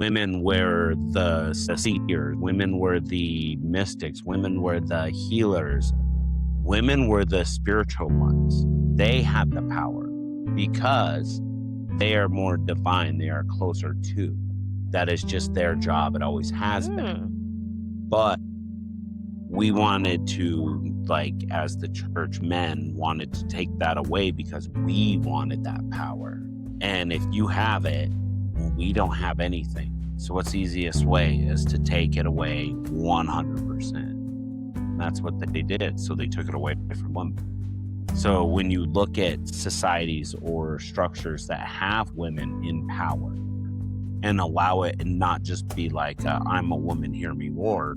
Women were the seers. Women were the mystics. Women were the healers. Women were the spiritual ones. They had the power because they are more divine. They are closer to. That is just their job. It always has been. But we wanted to, like, as the church men, wanted to take that away because we wanted that power. And if you have it, we don't have anything. So what's the easiest way is to take it away 100%. And that's what they did. So they took it away from women. So when you look at societies or structures that have women in power and allow it and not just be like, I'm a woman, hear me roar.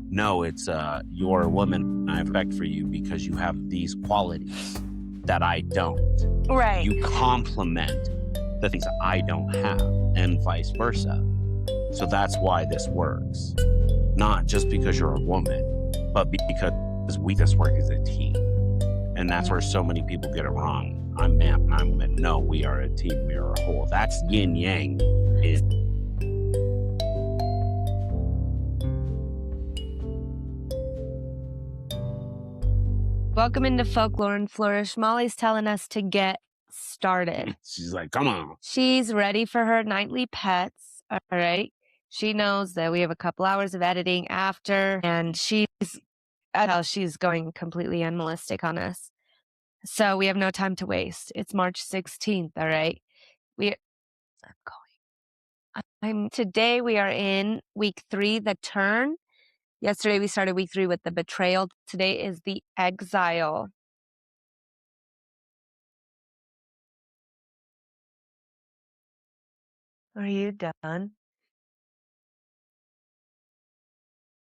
No, it's you're a woman, I have respect for you because you have these qualities that I don't. Right. You complement the things I don't have, and vice versa. So that's why this works. Not just because you're a woman, but because we just work as a team. And that's where so many people get it wrong. I'm man, I'm woman. No, we are a team, we are a whole. That's yin yang. Welcome into Folklore and Flourish. Molly's telling us to get started. She's like, come on. She's ready for her nightly pets. All right. She knows that we have a couple hours of editing after, and she's going completely animalistic on us. So we have no time to waste. It's March 16th. All right. Today we are in week 3, the turn. Yesterday we started week 3 with the betrayal. Today is the exile. Are you done?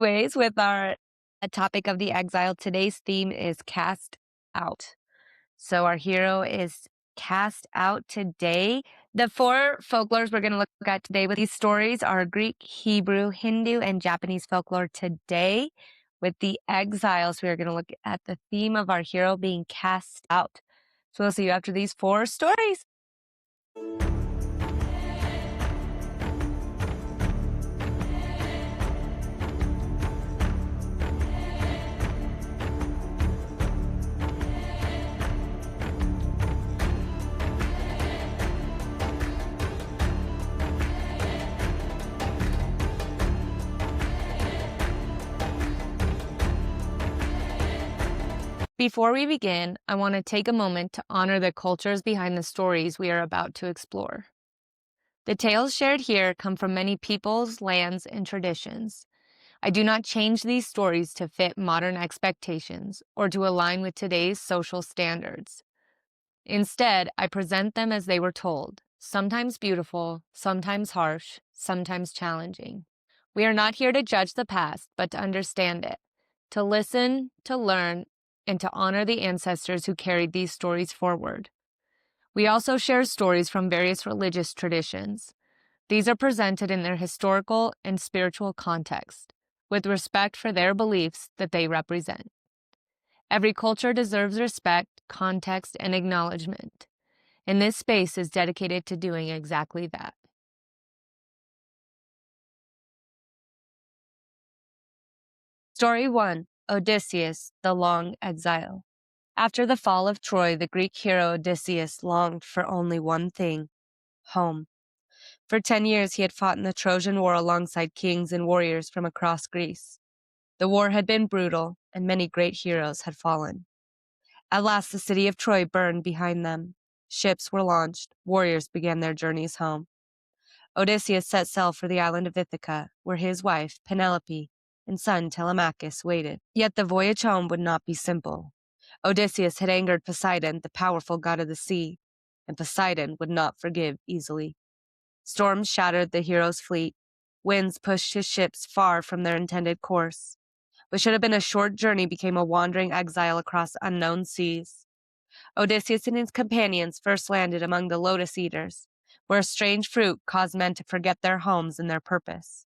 Ways with our topic of the exile, today's theme is cast out. So our hero is cast out today. The 4 folklores we're going to look at today with these stories are Greek, Hebrew, Hindu, and Japanese folklore. Today, with the exiles, we are going to look at the theme of our hero being cast out. So we'll see you after these 4 stories. Before we begin, I want to take a moment to honor the cultures behind the stories we are about to explore. The tales shared here come from many peoples, lands, and traditions. I do not change these stories to fit modern expectations or to align with today's social standards. Instead, I present them as they were told, sometimes beautiful, sometimes harsh, sometimes challenging. We are not here to judge the past, but to understand it, to listen, to learn, and to honor the ancestors who carried these stories forward. We also share stories from various religious traditions. These are presented in their historical and spiritual context, with respect for their beliefs that they represent. Every culture deserves respect, context, and acknowledgement, and this space is dedicated to doing exactly that. Story 1. Odysseus, the Long Exile. After the fall of Troy, the Greek hero Odysseus longed for only one thing: home. For 10 years he had fought in the Trojan War alongside kings and warriors from across Greece. The war had been brutal, and many great heroes had fallen. At last the city of Troy burned behind them. Ships were launched, warriors began their journeys home. Odysseus set sail for the island of Ithaca, where his wife, Penelope, and son Telemachus waited. Yet the voyage home would not be simple. Odysseus had angered Poseidon, the powerful god of the sea, and Poseidon would not forgive easily. Storms shattered the hero's fleet. Winds pushed his ships far from their intended course. What should have been a short journey became a wandering exile across unknown seas. Odysseus and his companions first landed among the lotus eaters, where a strange fruit caused men to forget their homes and their purpose.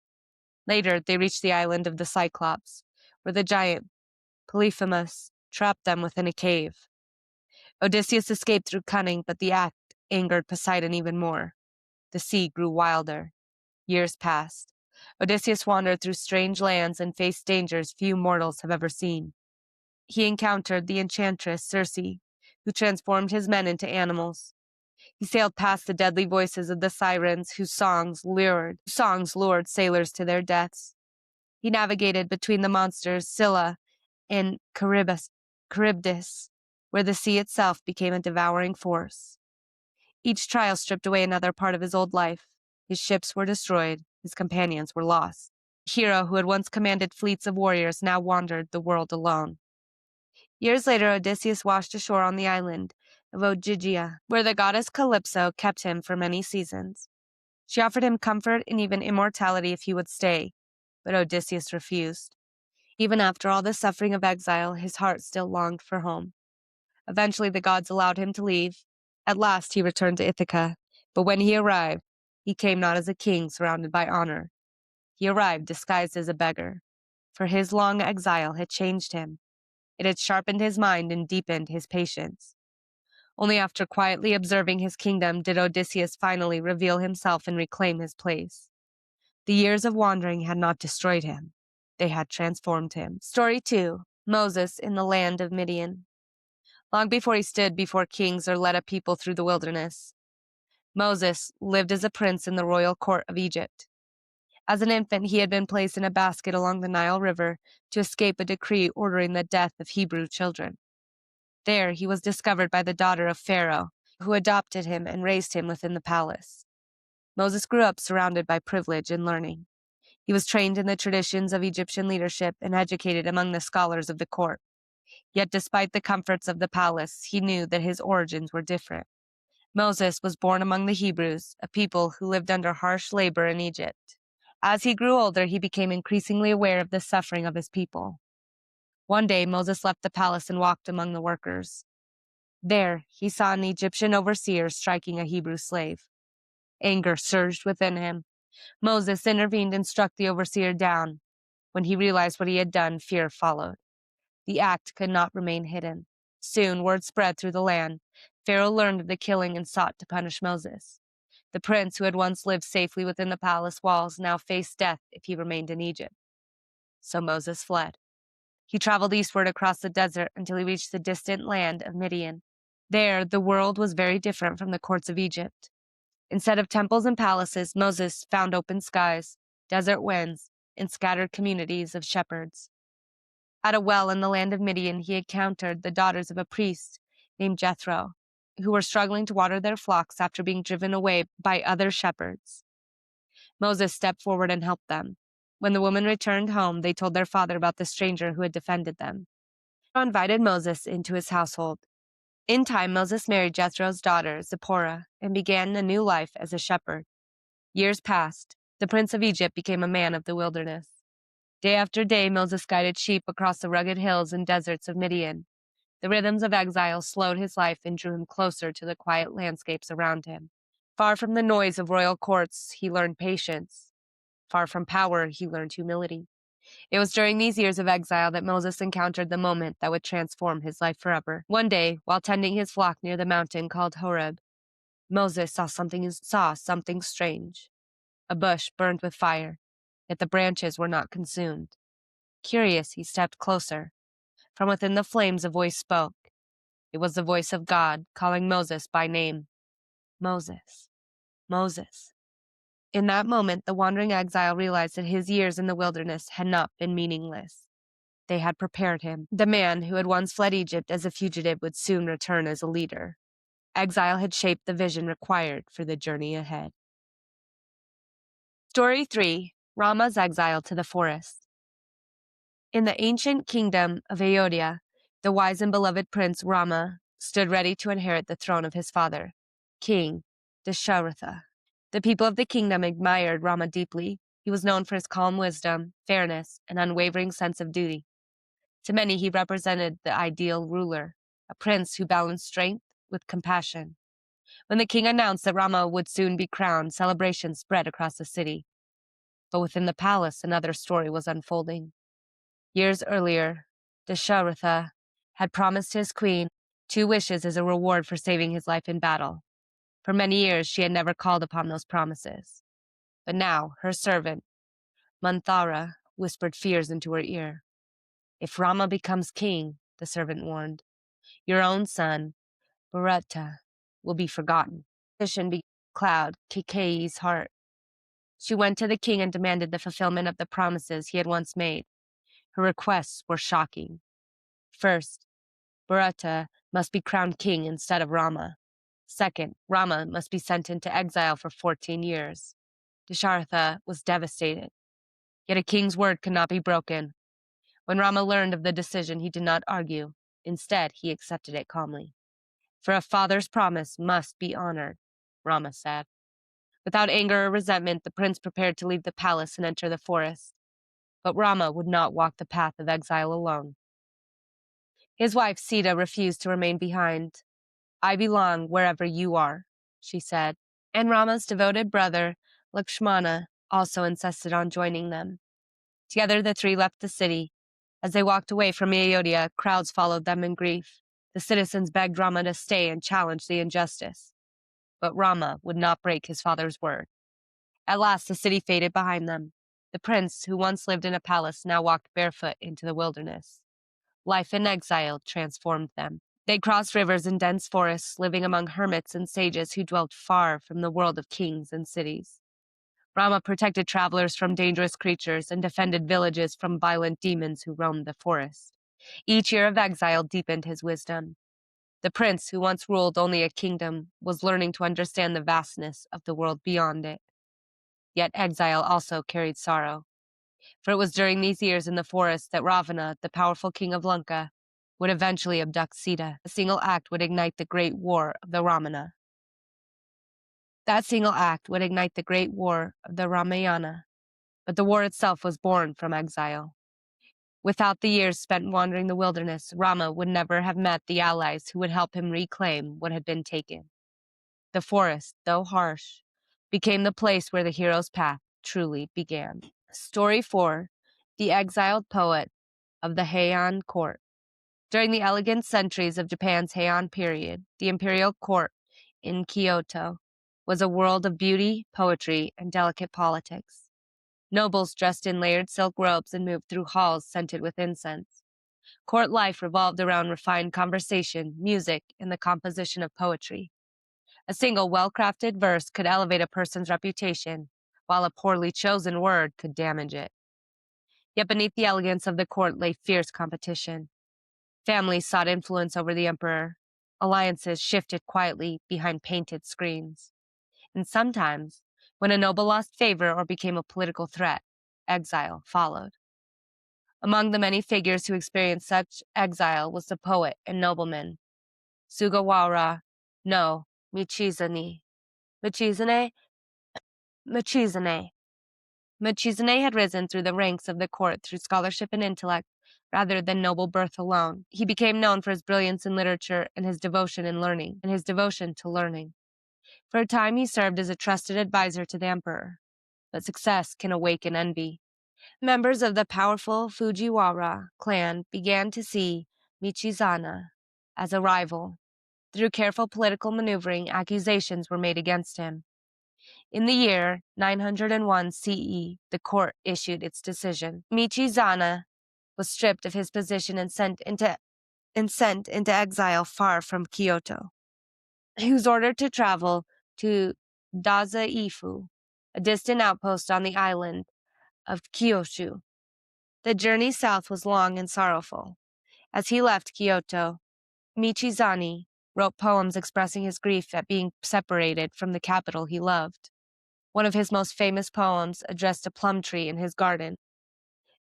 Later, they reached the island of the Cyclops, where the giant Polyphemus trapped them within a cave. Odysseus escaped through cunning, but the act angered Poseidon even more. The sea grew wilder. Years passed. Odysseus wandered through strange lands and faced dangers few mortals have ever seen. He encountered the enchantress Circe, who transformed his men into animals. He sailed past the deadly voices of the sirens whose songs lured sailors to their deaths. He navigated between the monsters Scylla and Charybdis, where the sea itself became a devouring force. Each trial stripped away another part of his old life. His ships were destroyed, his companions were lost. The hero who had once commanded fleets of warriors now wandered the world alone. Years later, Odysseus washed ashore on the island of Ogygia, where the goddess Calypso kept him for many seasons. She offered him comfort and even immortality if he would stay, but Odysseus refused. Even after all the suffering of exile, his heart still longed for home. Eventually, the gods allowed him to leave. At last, he returned to Ithaca, but when he arrived, he came not as a king surrounded by honor. He arrived disguised as a beggar, for his long exile had changed him. It had sharpened his mind and deepened his patience. Only after quietly observing his kingdom did Odysseus finally reveal himself and reclaim his place. The years of wandering had not destroyed him. They had transformed him. Story 2. Moses in the land of Midian. Long before he stood before kings or led a people through the wilderness, Moses lived as a prince in the royal court of Egypt. As an infant, he had been placed in a basket along the Nile River to escape a decree ordering the death of Hebrew children. There, he was discovered by the daughter of Pharaoh, who adopted him and raised him within the palace. Moses grew up surrounded by privilege and learning. He was trained in the traditions of Egyptian leadership and educated among the scholars of the court. Yet despite the comforts of the palace, he knew that his origins were different. Moses was born among the Hebrews, a people who lived under harsh labor in Egypt. As he grew older, he became increasingly aware of the suffering of his people. One day, Moses left the palace and walked among the workers. There, he saw an Egyptian overseer striking a Hebrew slave. Anger surged within him. Moses intervened and struck the overseer down. When he realized what he had done, fear followed. The act could not remain hidden. Soon, word spread through the land. Pharaoh learned of the killing and sought to punish Moses. The prince who had once lived safely within the palace walls now faced death if he remained in Egypt. So Moses fled. He traveled eastward across the desert until he reached the distant land of Midian. There, the world was very different from the courts of Egypt. Instead of temples and palaces, Moses found open skies, desert winds, and scattered communities of shepherds. At a well in the land of Midian, he encountered the daughters of a priest named Jethro, who were struggling to water their flocks after being driven away by other shepherds. Moses stepped forward and helped them. When the women returned home, they told their father about the stranger who had defended them. Jethro invited Moses into his household. In time, Moses married Jethro's daughter, Zipporah, and began a new life as a shepherd. Years passed. The prince of Egypt became a man of the wilderness. Day after day, Moses guided sheep across the rugged hills and deserts of Midian. The rhythms of exile slowed his life and drew him closer to the quiet landscapes around him. Far from the noise of royal courts, he learned patience. Far from power, he learned humility. It was during these years of exile that Moses encountered the moment that would transform his life forever. One day, while tending his flock near the mountain called Horeb, Moses saw something strange. A bush burned with fire, yet the branches were not consumed. Curious, he stepped closer. From within the flames, a voice spoke. It was the voice of God, calling Moses by name. Moses, Moses. In that moment, the wandering exile realized that his years in the wilderness had not been meaningless. They had prepared him. The man who had once fled Egypt as a fugitive would soon return as a leader. Exile had shaped the vision required for the journey ahead. Story 3. Rama's exile to the forest. In the ancient kingdom of Ayodhya, the wise and beloved prince Rama stood ready to inherit the throne of his father, King Dasharatha. The people of the kingdom admired Rama deeply. He was known for his calm wisdom, fairness, and unwavering sense of duty. To many, he represented the ideal ruler, a prince who balanced strength with compassion. When the king announced that Rama would soon be crowned, celebrations spread across the city. But within the palace, another story was unfolding. Years earlier, Dasharatha had promised his queen 2 wishes as a reward for saving his life in battle. For many years, she had never called upon those promises. But now her servant, Manthara, whispered fears into her ear. If Rama becomes king, the servant warned, your own son, Bharata, will be forgotten. Suspicion began to cloud Kaikeyi's heart. She went to the king and demanded the fulfillment of the promises he had once made. Her requests were shocking. First, Bharata must be crowned king instead of Rama. Second, Rama must be sent into exile for 14 years. Dasharatha was devastated. Yet a king's word could not be broken. When Rama learned of the decision, he did not argue. Instead, he accepted it calmly. For a father's promise must be honored, Rama said. Without anger or resentment, the prince prepared to leave the palace and enter the forest. But Rama would not walk the path of exile alone. His wife Sita refused to remain behind. I belong wherever you are, she said. And Rama's devoted brother, Lakshmana, also insisted on joining them. Together the three left the city. As they walked away from Ayodhya, crowds followed them in grief. The citizens begged Rama to stay and challenge the injustice. But Rama would not break his father's word. At last the city faded behind them. The prince, who once lived in a palace, now walked barefoot into the wilderness. Life in exile transformed them. They crossed rivers and dense forests, living among hermits and sages who dwelt far from the world of kings and cities. Rama protected travelers from dangerous creatures and defended villages from violent demons who roamed the forest. Each year of exile deepened his wisdom. The prince, who once ruled only a kingdom, was learning to understand the vastness of the world beyond it. Yet exile also carried sorrow. For it was during these years in the forest that Ravana, the powerful king of Lanka, would eventually abduct Sita. A single act would ignite the great war of the Ramayana. That single act would ignite the great war of the Ramayana. But the war itself was born from exile. Without the years spent wandering the wilderness, Rama would never have met the allies who would help him reclaim what had been taken. The forest, though harsh, became the place where the hero's path truly began. Story 4. The Exiled Poet of the Heian Court. During the elegant centuries of Japan's Heian period, the imperial court in Kyoto was a world of beauty, poetry, and delicate politics. Nobles dressed in layered silk robes and moved through halls scented with incense. Court life revolved around refined conversation, music, and the composition of poetry. A single well-crafted verse could elevate a person's reputation, while a poorly chosen word could damage it. Yet beneath the elegance of the court lay fierce competition. Families sought influence over the emperor. Alliances shifted quietly behind painted screens. And sometimes, when a noble lost favor or became a political threat, exile followed. Among the many figures who experienced such exile was the poet and nobleman, Sugawara no Michizane. Michizane had risen through the ranks of the court through scholarship and intellect rather than noble birth alone. He became known for his brilliance in literature and his devotion to learning. For a time he served as a trusted advisor to the emperor, but success can awaken envy. Members of the powerful Fujiwara clan began to see Michizana as a rival. Through careful political maneuvering, accusations were made against him. In the year 901 CE, the court issued its decision. Michizana was stripped of his position and sent into exile far from Kyoto. He was ordered to travel to Dazaifu, a distant outpost on the island of Kyushu. The journey south was long and sorrowful. As he left Kyoto, Michizane wrote poems expressing his grief at being separated from the capital he loved. One of his most famous poems addressed a plum tree in his garden.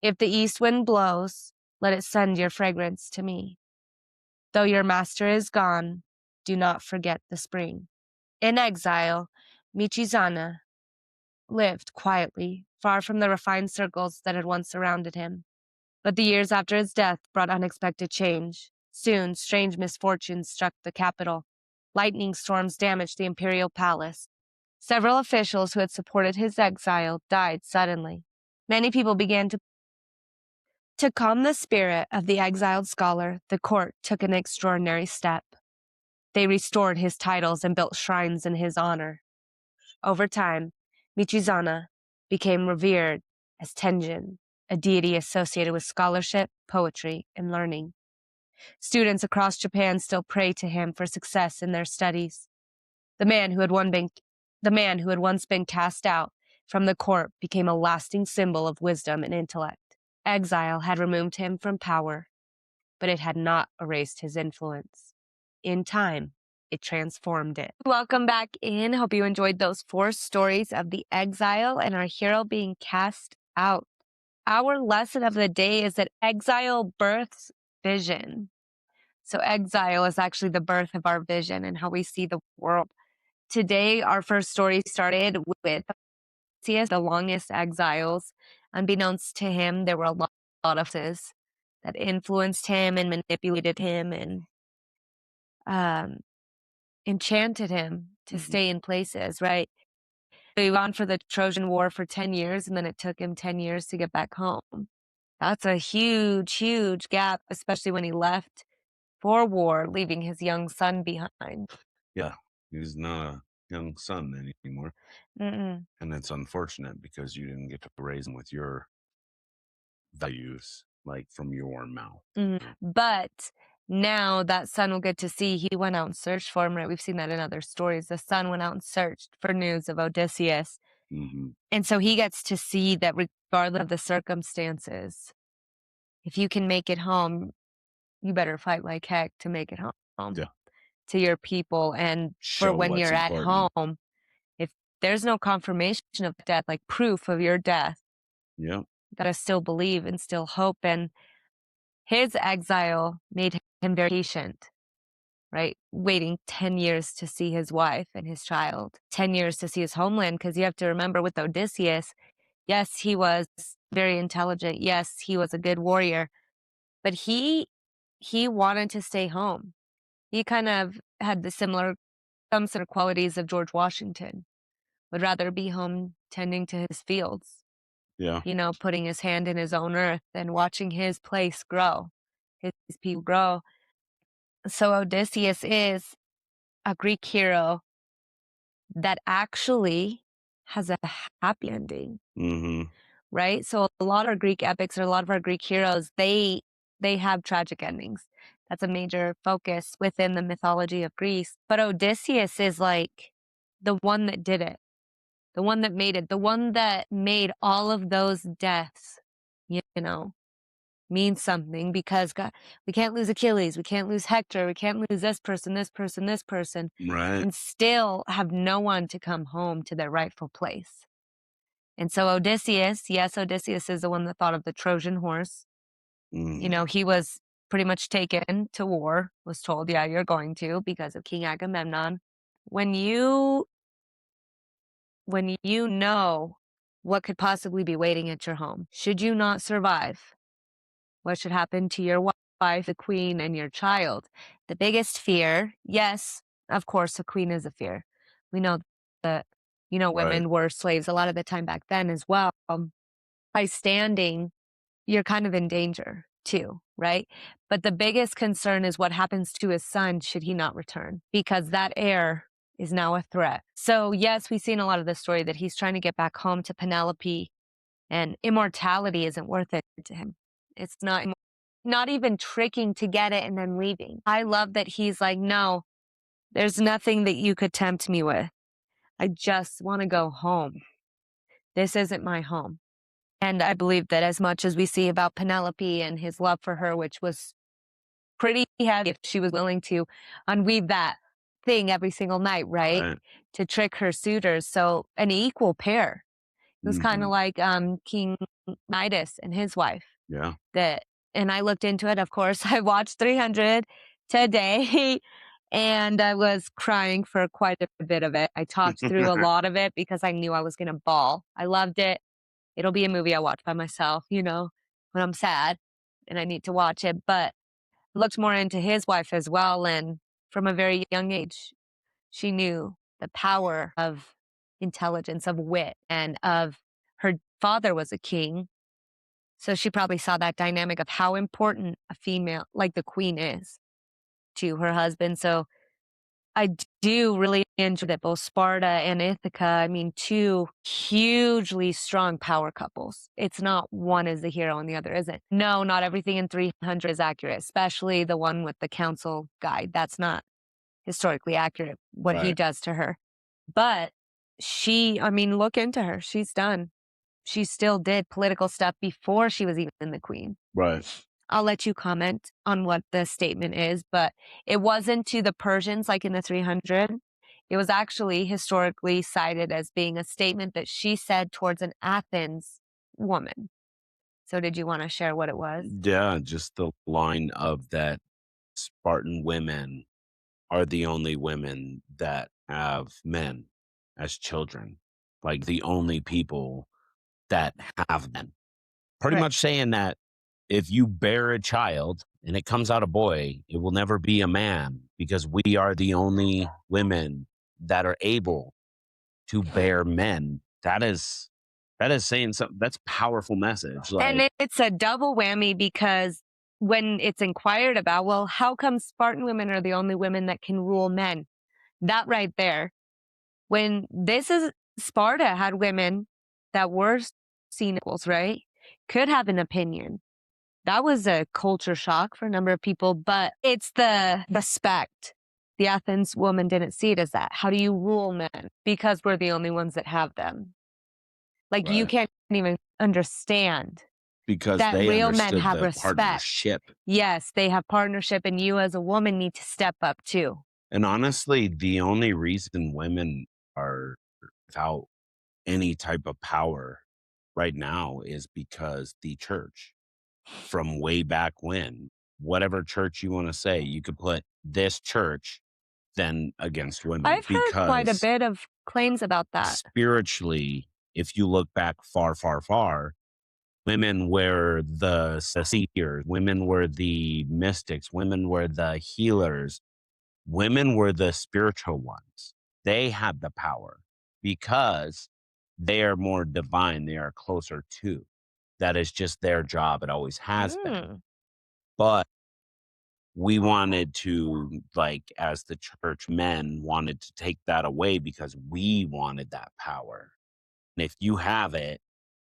If the east wind blows, let it send your fragrance to me. Though your master is gone, do not forget the spring. In exile, Michizane lived quietly, far from the refined circles that had once surrounded him. But the years after his death brought unexpected change. Soon, strange misfortunes struck the capital. Lightning storms damaged the imperial palace. Several officials who had supported his exile died suddenly. Many people began to calm the spirit of the exiled scholar. The court took an extraordinary step. They restored his titles and built shrines in his honor. Over time, Michizana became revered as Tenjin, a deity associated with scholarship, poetry, and learning. Students across Japan still pray to him for success in their studies. The man who had once been cast out from the court became a lasting symbol of wisdom and intellect. Exile had removed him from power, but it had not erased his influence. In time, it transformed it. Welcome back in. Hope you enjoyed those 4 stories of the exile and our hero being cast out. Our lesson of the day is that exile births vision. So exile is actually the birth of our vision and how we see the world. Today, our first story started with Odysseus, the longest exiles. Unbeknownst to him, there were a lot of forces that influenced him and manipulated him and enchanted him to stay in places, right? So he went on for the Trojan War for 10 years, and then it took him 10 years to get back home. That's a huge, huge gap, especially when he left for war, leaving his young son behind. Yeah, he's not a young son anymore. Mm-mm. And it's unfortunate because you didn't get to raise him with your values, like from your mouth. But now that son will get to see he went out and searched for him, right? We've seen that in other stories. The son went out and searched for news of Odysseus. And so he gets to see that regardless of the circumstances, if you can make it home, you better fight like heck to make it home to your people. And for when you're at home, if there's no confirmation of death, like proof of your death, you gotta still believe and still hope. And his exile made him very patient, right? Waiting 10 years to see his wife and his child, 10 years to see his homeland. Because you have to remember with Odysseus, yes, he was very intelligent. Yes, he was a good warrior, but he wanted to stay home. He kind of had some sort of qualities of George Washington, would rather be home tending to his fields. Putting his hand in his own earth and watching his place grow, his people grow. So Odysseus is a Greek hero that actually has a happy ending, right? So a lot of our Greek epics or a lot of our Greek heroes, they have tragic endings. That's a major focus within the mythology of Greece. But Odysseus is like the one that did it, the one that made it, the one that made all of those deaths, mean something, because God, we can't lose Achilles, we can't lose Hector, we can't lose this person, this person, this person, and still have no one to come home to their rightful place. And so Odysseus is the one that thought of the Trojan horse. He was pretty much taken to war, was told, yeah, you're going to, because of King Agamemnon. When you know what could possibly be waiting at your home, should you not survive, what should happen to your wife, the queen, and your child? The biggest fear, yes, of course, a queen is a fear. We know that, women were slaves a lot of the time back then as well. By standing, you're kind of in danger too, right? But the biggest concern is what happens to his son should he not return, because that heir is now a threat. So yes, we see in a lot of the story that he's trying to get back home to Penelope, and immortality isn't worth it to him. It's not even tricking to get it and then leaving. I love that he's like, no, there's nothing that you could tempt me with. I just want to go home. This isn't my home. And I believe that as much as we see about Penelope and his love for her, which was pretty heavy, if she was willing to unweave that thing every single night, right? To trick her suitors. So an equal pair. It was kind of like King Midas and his wife. And I looked into it, of course. I watched 300 today, and I was crying for quite a bit of it. I talked through a lot of it because I knew I was going to bawl. I loved it. It'll be a movie I watch by myself, when I'm sad and I need to watch it. But I looked more into his wife as well. And from a very young age, she knew the power of intelligence, of wit, and of her father was a king. So she probably saw that dynamic of how important a female like the queen is to her husband. So I do really enjoy that both Sparta and Ithaca, I mean, two hugely strong power couples. It's not one is the hero and the other isn't. No, not everything in 300 is accurate, especially the one with the council guide. That's not historically accurate, what he Right. does to her. But I mean, look into her. She's done. She still did political stuff before she was even the queen. Right. I'll let you comment on what the statement is, but it wasn't to the Persians like in the 300. It was actually historically cited as being a statement that she said towards an Athens woman. So did you want to share what it was? Yeah, just the line of that Spartan women are the only women that have men as children, like the only people that have men. Pretty Right. much saying that if you bear a child and it comes out a boy, it will never be a man because we are the only women that are able to bear men. That is saying something. That's a powerful message. And Like, it's a double whammy because when it's inquired about, well, how come Spartan women are the only women that can rule men? That right there. When Sparta had women that were seen equals, right? Could have an opinion. That was a culture shock for a number of people, but it's the respect. The Athens woman didn't see it as that. How do you rule men? Because we're the only ones that have them. Like you right. can't even understand Because that they real men understood have the respect. partnership. Yes, they have partnership, and you as a woman need to step up too. And honestly, the only reason women are without any type of power right now is because the church from way back when, whatever church you want to say, you could put this church then against women I've heard quite a because bit of claims about that. spiritually, if you look back far, far, far, women were the seers, women were the mystics, women were the healers, women were the spiritual ones. They had the power because they are more divine. They are closer to. That is just their job. It always has been. But we wanted to, like, as the church men, wanted to take that away because we wanted that power. And if you have it,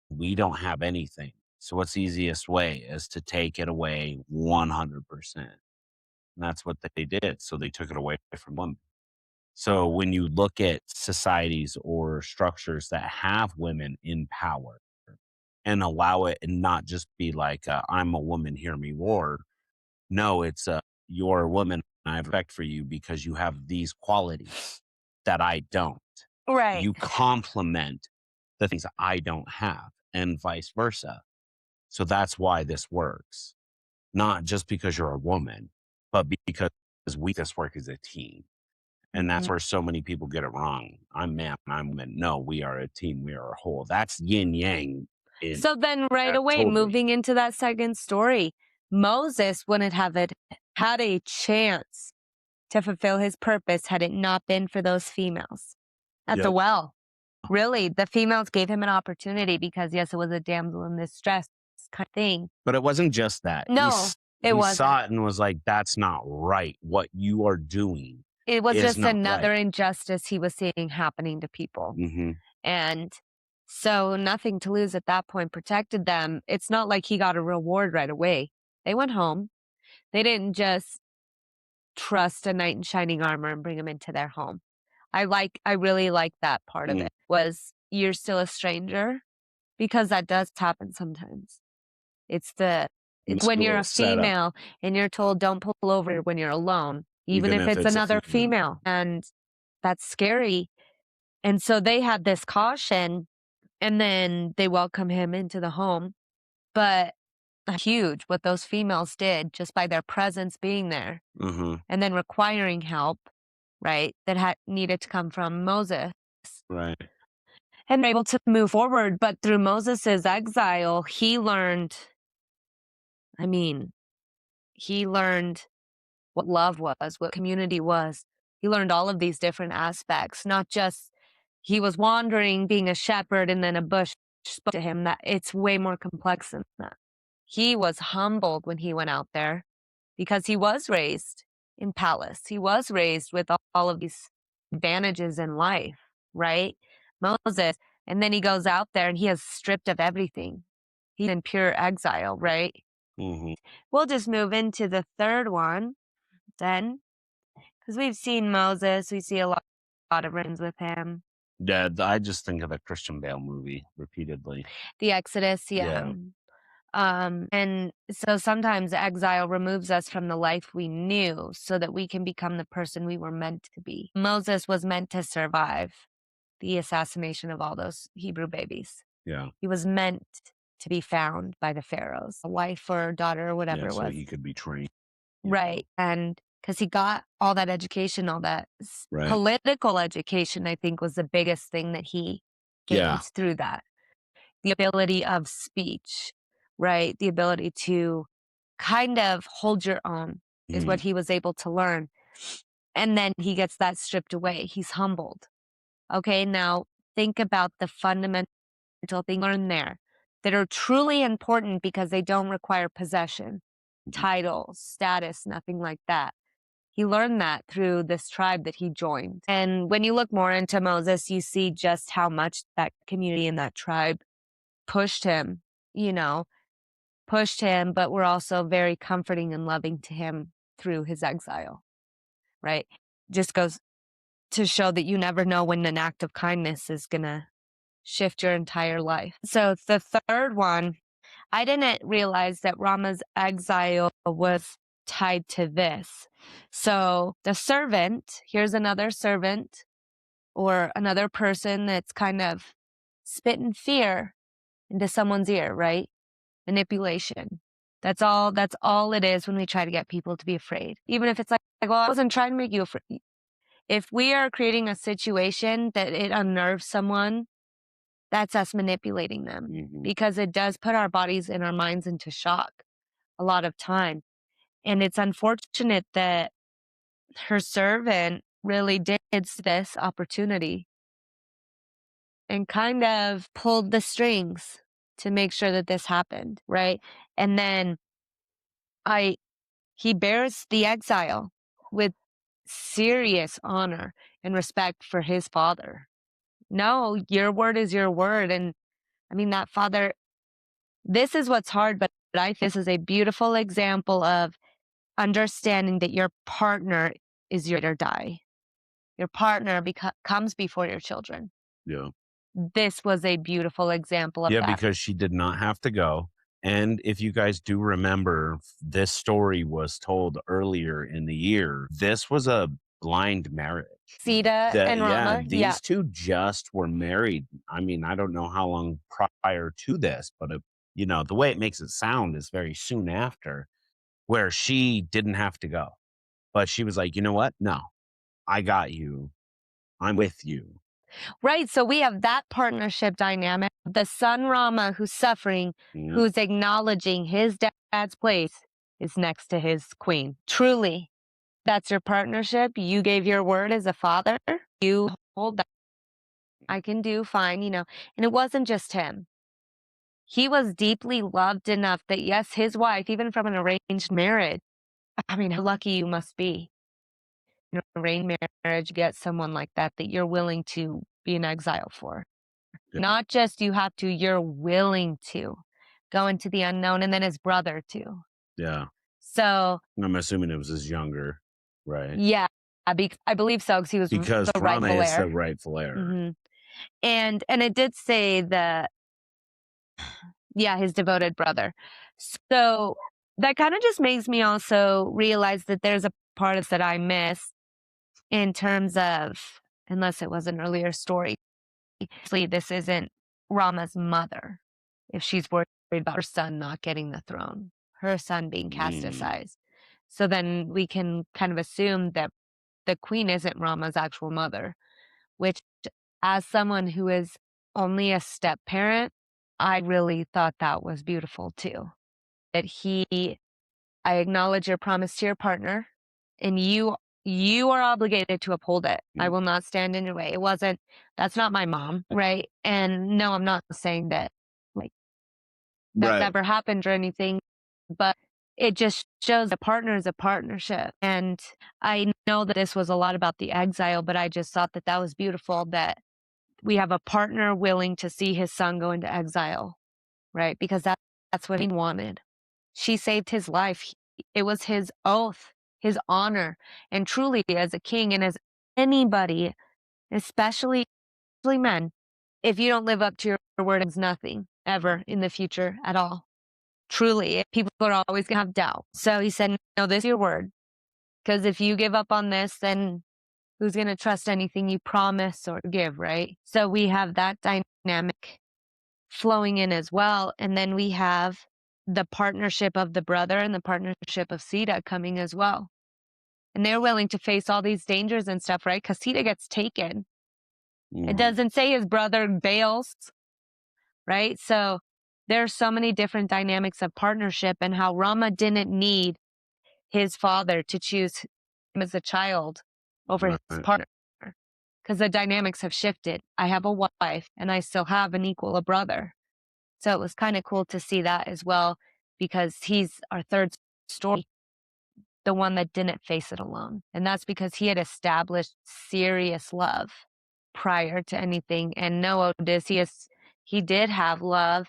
we don't have anything. So what's the easiest way is to take it away 100%. And that's what they did. So they took it away from women. So when you look at societies or structures that have women in power and allow it and not just be like, I'm a woman, hear me roar. No, it's you're a woman. I have respect for you because you have these qualities that I don't. Right. You complement the things I don't have and vice versa. So that's why this works. Not just because you're a woman, but because we this work as a team. And that's where so many people get it wrong. I'm man, I'm woman. No, we are a team. We are a whole. That's yin yang. So then right away, totally. moving into that second story, Moses wouldn't have had a chance to fulfill his purpose had it not been for those females at the Yep. well. Really, the females gave him an opportunity because, yes, it was a damsel in distress kind of thing. But it wasn't just that. No, he it wasn't. saw it and was like, that's not right. What you are doing. It was is just not another right. injustice he was seeing happening to people. Mm-hmm. And so nothing to lose at that point protected them. It's not like he got a reward right away. They went home. They didn't just trust a knight in shining armor and bring him into their home. I really like that part of it was you're still a stranger because that does happen sometimes. It's when you're a female and you're told don't pull over when you're alone, even if it's another female. And that's scary. And so they had this caution and then they welcome him into the home. But huge what those females did just by their presence being there and then requiring help, right? That needed to come from Moses. Right. And able to move forward. But through Moses's exile, he learned what love was, what community was. He learned all of these different aspects, not just he was wandering, being a shepherd, and then a bush spoke to him. That it's way more complex than that. He was humbled when he went out there because he was raised in palace. He was raised with all of these advantages in life, right? Moses. And then he goes out there and he is stripped of everything. He's in pure exile, right? Mm-hmm. We'll just move into the third one then, because we've seen Moses. We see a lot of runs with him. Yeah, I just think of the Christian Bale movie repeatedly. The Exodus, yeah. And so sometimes exile removes us from the life we knew so that we can become the person we were meant to be. Moses was meant to survive the assassination of all those Hebrew babies. Yeah. He was meant to be found by the pharaohs, a wife or daughter or whatever it so was. he could be trained. Right. And because he got all that education, all that Right. political education, I think was the biggest thing that he gained through that. The ability of speech, right? The ability to kind of hold your own is what he was able to learn. And then he gets that stripped away. He's humbled. Okay, now think about the fundamental things learned there that are truly important because they don't require possession, titles, status, nothing like that. He learned that through this tribe that he joined. And when you look more into Moses, you see just how much that community and that tribe pushed him, but were also very comforting and loving to him through his exile, right? Just goes to show that you never know when an act of kindness is going to shift your entire life. So the third one, I didn't realize that Rama's exile was tied to this. So the servant, here's another servant or another person that's kind of spitting fear into someone's ear, right? Manipulation. That's all it is when we try to get people to be afraid. Even if it's like, well, I wasn't trying to make you afraid. If we are creating a situation that it unnerves someone, that's us manipulating them because it does put our bodies and our minds into shock a lot of time. And it's unfortunate that her servant really did this opportunity and kind of pulled the strings to make sure that this happened, right? And then he bears the exile with serious honor and respect for his father. No, your word is your word. And I mean, that father, this is what's hard, but I think this is a beautiful example of understanding that your partner is your or die. Your partner comes before your children. Yeah. This was a beautiful example of that. Yeah, because she did not have to go. And if you guys do remember, this story was told earlier in the year. This was a blind marriage. Sita and Rama. These two just were married. I mean, I don't know how long prior to this, but the way it makes it sound is very soon after, where she didn't have to go. But she was like, you know what? No, I got you. I'm with you. Right. So we have that partnership dynamic. The son Rama who's suffering, who's acknowledging his dad's place is next to his queen. Truly, that's your partnership. You gave your word as a father. You hold that. I can do fine, And it wasn't just him. He was deeply loved enough that, yes, his wife, even from an arranged marriage, I mean, how lucky you must be. Arranged marriage, get someone like that you're willing to be in exile for. Yeah. Not just you have to, you're willing to go into the unknown, and then his brother too. Yeah. So I'm assuming it was his younger, right? Yeah, I believe so because he was the Rama rightful is heir. the rightful heir. Mm-hmm. And it did say that, yeah, his devoted brother. So that kind of just makes me also realize that there's a part of that I missed in terms of, unless it was an earlier story, obviously this isn't Rama's mother. If she's worried about her son not getting the throne, her son being cast aside. So then we can kind of assume that the queen isn't Rama's actual mother, which, as someone who is only a step parent, I really thought that was beautiful too. That I acknowledge your promise to your partner, and you are obligated to uphold it. I will not stand in your way. That's not my mom, right? And no, I'm not saying that that never happened or anything, but it just shows a partner is a partnership. And I know that this was a lot about the exile, but I just thought that that was beautiful that we have a partner willing to see his son go into exile, right? Because that's what he wanted. She saved his life. It was his oath, his honor. And truly, as a king and as anybody, especially men, if you don't live up to your word, it's nothing ever in the future at all. Truly, people are always going to have doubt. So he said, no, this is your word. Because if you give up on this, then who's going to trust anything you promise or give, right? So we have that dynamic flowing in as well. And then we have the partnership of the brother and the partnership of Sita coming as well. And they're willing to face all these dangers and stuff, right? Because Sita gets taken. It doesn't say his brother bails, right? So there's so many different dynamics of partnership and how Rama didn't need his father to choose him as a child over his partner because the dynamics have shifted. I have a wife and I still have an equal a brother. So it was kind of cool to see that as well because he's our third story, the one that didn't face it alone. And that's because he had established serious love prior to anything. And no, Odysseus, he did have love.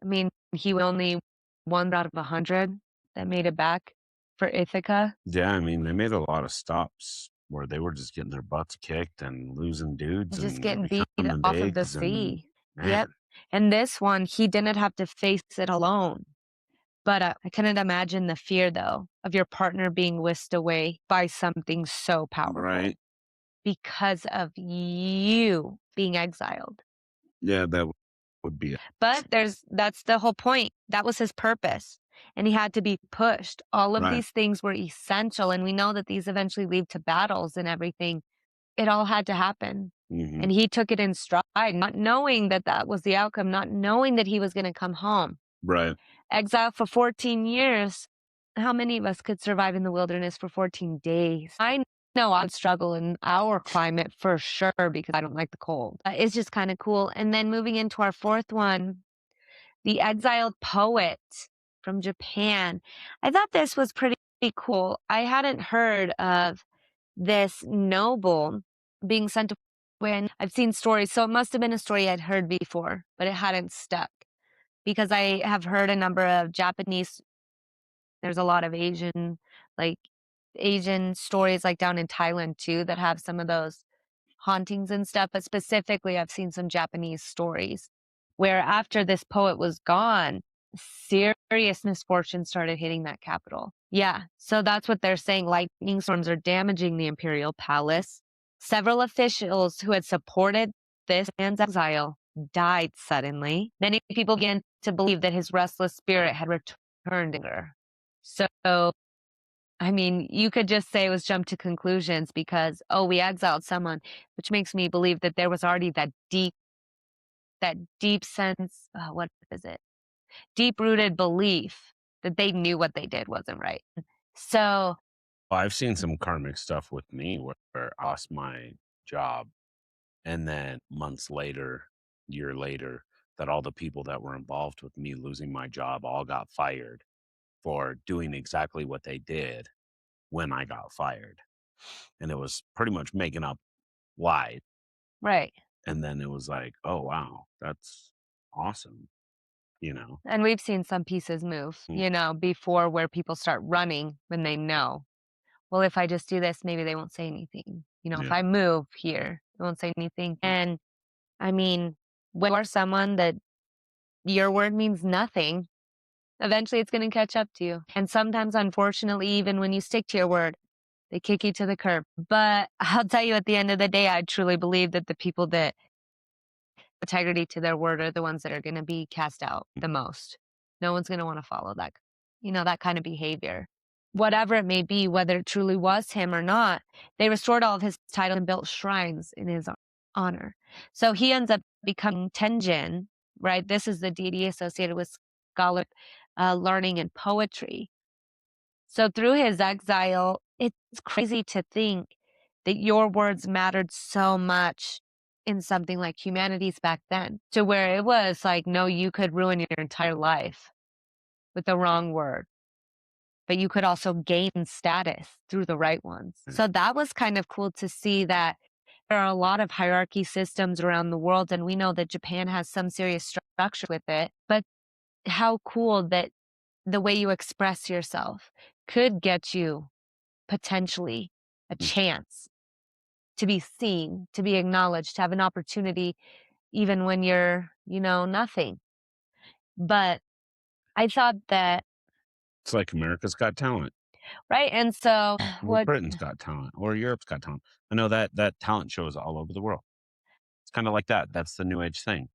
I mean, he was only one out of 100 that made it back for Ithaca. Yeah, I mean, they made a lot of stops where they were just getting their butts kicked and losing dudes Just and getting beat becoming off of the bigs and sea. man, Yep. And this one, he didn't have to face it alone. But I couldn't imagine the fear, though, of your partner being whisked away by something so powerful right? because of you being exiled. Yeah, that would be But that's the whole point. That was his purpose. And he had to be pushed. All of right. these things were essential. And we know that these eventually lead to battles and everything. It all had to happen. Mhm. And he took it in stride, not knowing that that was the outcome, not knowing that he was going to come home. Right. Exile for 14 years. How many of us could survive in the wilderness for 14 days? I know I'd struggle in our climate for sure because I don't like the cold. It's just kind of cool. And then moving into our fourth one, the exiled poet from Japan. I thought this was pretty cool. I hadn't heard of this noble being sent away. And I've seen stories, so it must have been a story I'd heard before, but it hadn't stuck because I have heard a number of Japanese. There's a lot of like Asian stories, like down in Thailand too, that have some of those hauntings and stuff. But specifically, I've seen some Japanese stories where after this poet was gone, serious misfortune started hitting that capital. Yeah, so that's what they're saying. Lightning storms are damaging the imperial palace. Several officials who had supported this man's exile died suddenly. Many people began to believe that his restless spirit had returned. So, I mean, you could just say it was jump to conclusions because, oh, we exiled someone, which makes me believe that there was already that deep sense, what is it? Deep rooted belief that they knew what they did wasn't right. So, I've seen some karmic stuff with me where I lost my job, and then months later, year later, that all the people that were involved with me losing my job all got fired for doing exactly what they did when I got fired. And it was pretty much making up lies. right. And then it was like, oh, wow, that's awesome. And we've seen some pieces move, before where people start running when they know, well, if I just do this, maybe they won't say anything. If Yeah. I move here, they won't say anything. And I mean, when you are someone that your word means nothing, eventually it's going to catch up to you. And sometimes, unfortunately, even when you stick to your word, they kick you to the curb. But I'll tell you, at the end of the day, I truly believe that the people that integrity to their word are the ones that are going to be cast out the most. No one's going to want to follow that kind of behavior. Whatever it may be, whether it truly was him or not, they restored all of his title and built shrines in his honor. So he ends up becoming Tenjin, right? This is the deity associated with scholarship, learning, and poetry. So through his exile, it's crazy to think that your words mattered so much in something like humanities back then, to where it was like, no, you could ruin your entire life with the wrong word. but you could also gain status through the right ones. So that was kind of cool to see that there are a lot of hierarchy systems around the world, and we know that Japan has some serious structure with it. But how cool that the way you express yourself could get you potentially a chance to be seen, to be acknowledged, to have an opportunity, even when you're, nothing. But I thought that, It's like America's Got Talent. right? And so Or Britain's Got Talent, or Europe's Got Talent. I know that talent shows all over the world. It's kind of like that. That's the new age thing,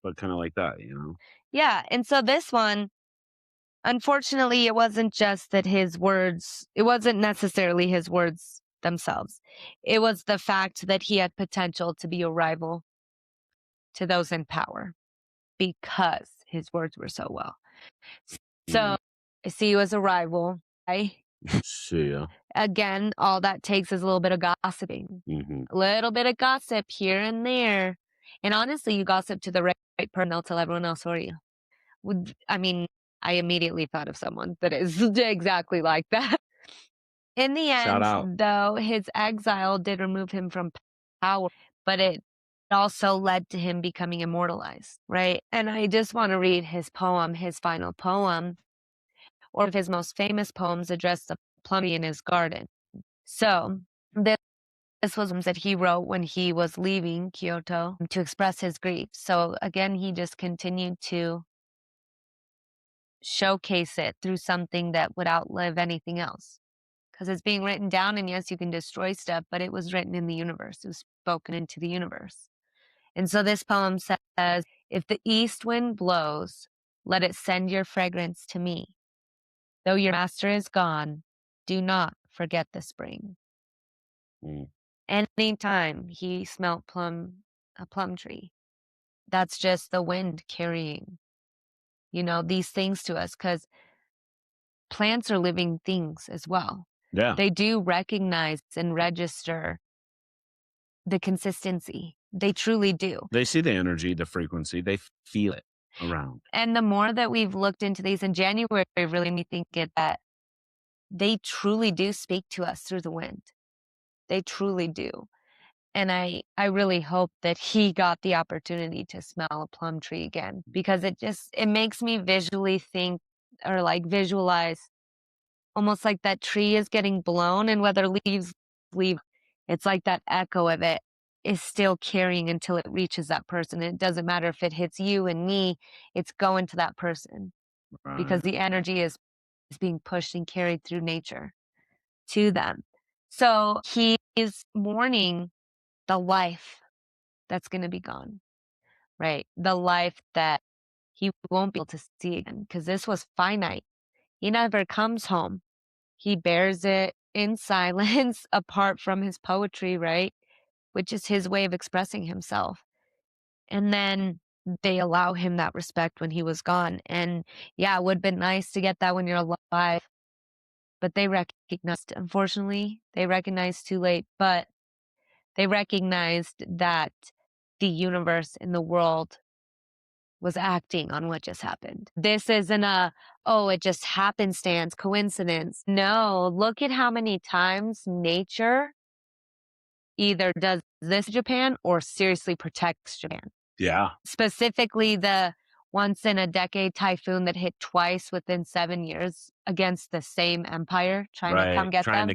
but kind of like that, yeah. And so this one, unfortunately, it wasn't just that it wasn't necessarily his words themselves. It was the fact that he had potential to be a rival to those in power because his words were so well. So I see you as a rival. See ya. Again, all that takes is a little bit of gossiping, a little bit of gossip here and there. And honestly, you gossip to the right person, they'll tell everyone else for you. I mean, I immediately thought of someone that is exactly like that. In the Shout end, out. though, his exile did remove him from power, but it also led to him becoming immortalized, right? And I just want to read his poem, his final poem, or of his most famous poems addressed to plum tree in his garden. So this was that he wrote when he was leaving Kyoto to express his grief. So again, he just continued to showcase it through something that would outlive anything else. Because it's being written down, and yes, you can destroy stuff, but it was written in the universe. It was spoken into the universe. And so this poem says, if the east wind blows, let it send your fragrance to me. Though your master is gone, do not forget the spring. Anytime he smelt a plum tree, that's just the wind carrying, these things to us, because plants are living things as well. Yeah. They do recognize and register the consistency. They truly do. They see the energy, the frequency, they feel it around. And the more that we've looked into these in January, really made me think that they truly do speak to us through the wind. They truly do. And I really hope that he got the opportunity to smell a plum tree again, because it makes me visually think, or like visualize almost like that tree is getting blown, and whether leaves leave, it's like that echo of it is still carrying until it reaches that person. It doesn't matter if it hits you and me, it's going to that person, because the energy is being pushed and carried through nature to them. So he's mourning the life that's going to be gone, right? The life that he won't be able to see again, because this was finite. He never comes home. He bears it in silence apart from his poetry, right? Which is his way of expressing himself. And then they allow him that respect when he was gone. And yeah, it would have been nice to get that when you're alive. But they recognized, unfortunately, they recognized too late, but they recognized that the universe and the world was acting on what just happened. This isn't it just happenstance, coincidence. No, look at how many times nature either does this to Japan or seriously protects Japan. Yeah. Specifically, the once in a decade typhoon that hit twice within 7 years against the same empire, trying to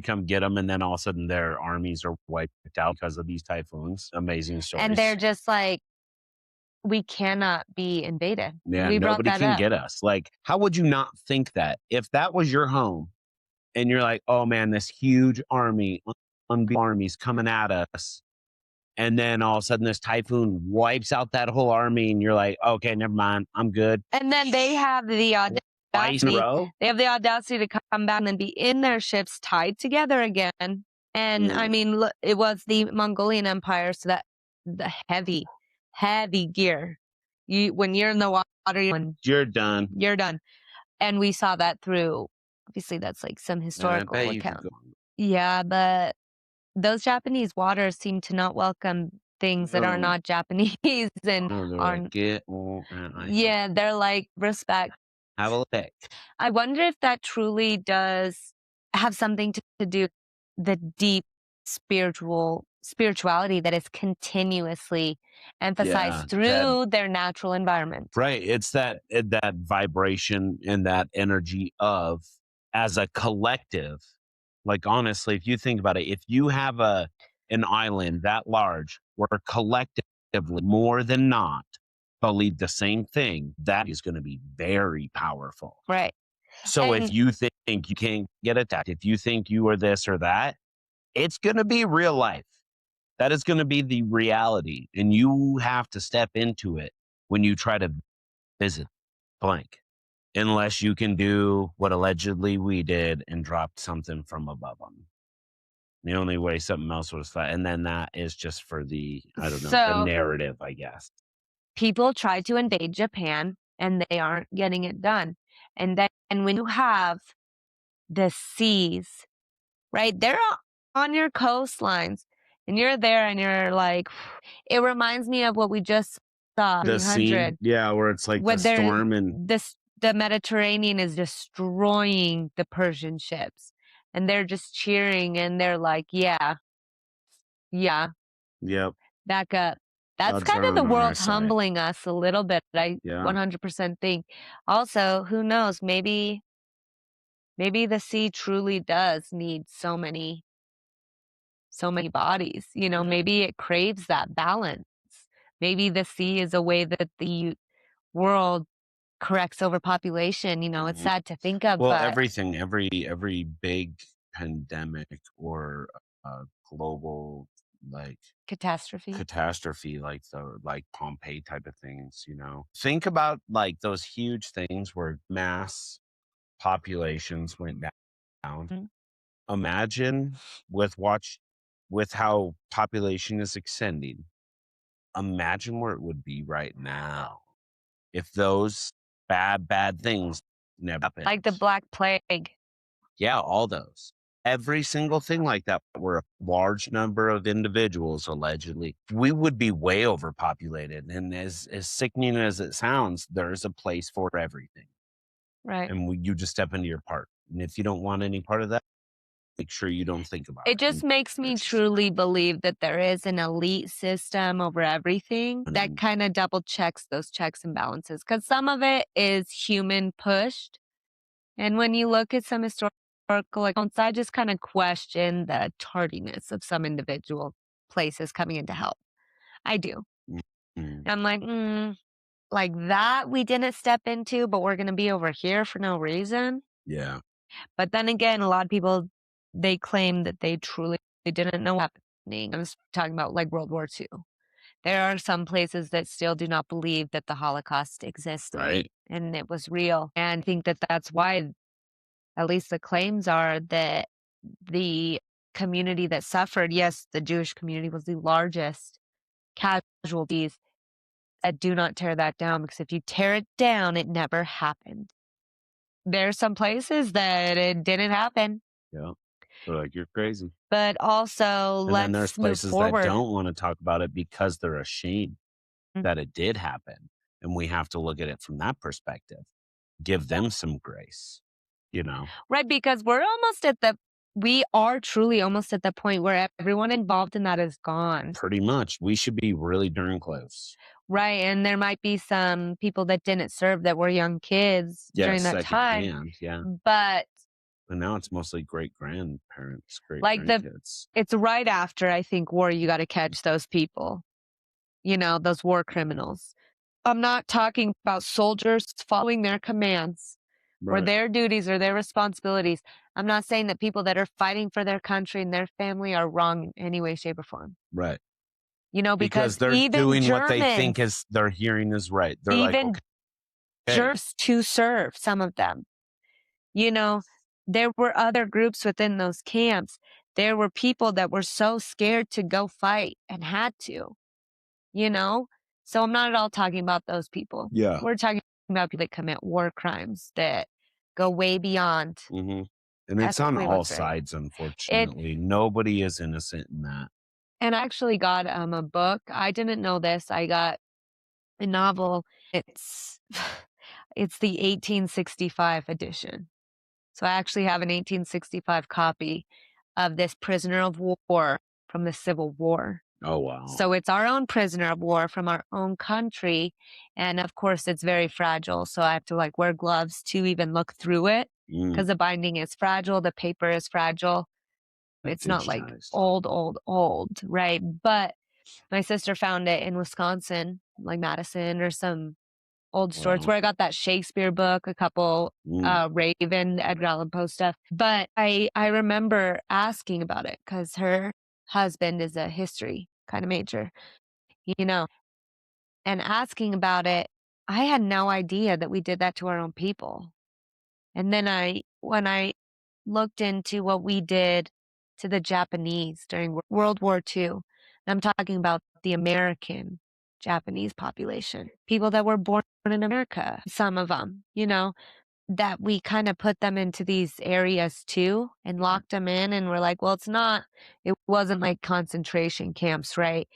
come get them. And then all of a sudden their armies are wiped out because of these typhoons. Amazing stories. And they're just like, we cannot be invaded. Yeah, we nobody can get us. Like, how would you not think that if that was your home and you're like, oh man, this huge army, armies coming at us, and then all of a sudden this typhoon wipes out that whole army, and you're like, okay, never mind, I'm good. And then they have the audacity. They have the audacity to come back and then be in their ships tied together again. And I mean, look, it was the Mongolian Empire, so that the heavy gear. When you're in the water, you're done. You're done. And we saw that through, obviously that's like some historical account. Yeah, but those Japanese waters seem to not welcome things that are not Japanese and aren't. Get Yeah, they're like, respect. Have a look. I wonder if that truly does have something to do with the deep spirituality that is continuously emphasized through their natural environment. Right. It's that vibration and that energy of, as a collective. Like, honestly, if you think about it, if you have an island that large where collectively more than not believe the same thing, that is going to be very powerful. Right. So if And you think you can't get attacked, if you think you are this or that, it's going to be real life. That is going to be the reality. And you have to step into it when you try to visit blank, unless you can do what allegedly we did and dropped something from above them. The only way something else was that, and then that is just for the, I don't know, the so narrative, I guess. people try to invade Japan and they aren't getting it done. And then when you have the seas, right, they're on your coastlines and you're there and you're like, it reminds me of what we just saw The 300, scene, yeah, where it's like the where storm and the Mediterranean is destroying the Persian ships and they're just cheering and they're like, yeah, yep, back up. That's odds kind are of the on our world side. humbling us a little bit. I Yeah. 100% think. Also, who knows? Maybe the sea truly does need so many bodies. You know, maybe it craves that balance. Maybe the sea is a way that the world corrects overpopulation. You know, it's Mhm. sad to think of, Well, but everything, every big pandemic or global like catastrophe, like the Pompeii type of things, think about like those huge things where mass populations went down. Mhm. Imagine with how population is extending. Imagine where it would be right now if those bad things never happened. Like the Black Plague. Yeah, all those. Every single thing like that, where a large number of individuals allegedly, we would be way overpopulated. And as sickening as it sounds, there's a place for everything. Right. And you just step into your part. And if you don't want any part of that, make sure you don't think about it. It just makes me truly believe that there is an elite system over everything that kind of double checks those checks and balances. Because some of it is human pushed. And when you look at some historical accounts, I just kind of question the tardiness of some individual places coming in to help. I do. Mhm. I'm like that we didn't step into, but we're going to be over here for no reason. Yeah. But then again, a lot of people, they claim that they truly didn't know what's happening. I was talking about like World War II. There are some places that still do not believe that the Holocaust existed Right. and it was real. And I think that that's why, at least the claims are, that the community that suffered, yes, the Jewish community was the largest casualties, do not tear that down, because if you tear it down, it never happened. There are some places that it didn't happen. Yeah. They're like, you're crazy. But also, And then there's let's move places that forward. don't want to talk about it because they're ashamed that it did happen. And we have to look at it from that perspective. Give them some grace, Right, because we are truly almost at the point where everyone involved in that is gone. Pretty much. We should be really darn close. Right, and there might be some people that didn't serve that were young kids during that time. Secondhand, yeah. But now it's mostly great-grandparents, like great-grandkids. it's right after, I think, war, you got to catch those people, those war criminals. I'm not talking about soldiers following their commands or Right. their duties or their responsibilities. I'm not saying that people that are fighting for their country and their family are wrong in any way, shape, or form. Right. Because they're even doing Germans, what they think is they're hearing is right. They're like, even okay. just to serve, some of them. There were other groups within those camps. There were people that were so scared to go fight and had to, So I'm not at all talking about those people. Yeah. We're talking about people that commit war crimes that go way beyond. Mm-hmm. And it's on ethically all what's right. sides, unfortunately. Nobody is innocent in that. And I actually got a book. I didn't know this. I got a novel. It's It's the 1865 edition. So I actually have an 1865 copy of this prisoner of war from the Civil War. Oh, wow. So it's our own prisoner of war from our own country. And of course, it's very fragile. So I have to wear gloves to even look through it because the binding is fragile. The paper is fragile. It's not old, right? But my sister found it in Wisconsin, like Madison or some old stores where I got that Shakespeare book, a couple Raven, Edgar Allan Poe stuff. But I remember asking about it because her husband is a history kind of major, and asking about it. I had no idea that we did that to our own people. And then when I looked into what we did to the Japanese during World War II, and I'm talking about the American Japanese population, people that were born in America, some of them, that we kind of put them into these areas too and locked them in. And we're like, well, it wasn't like concentration camps, right?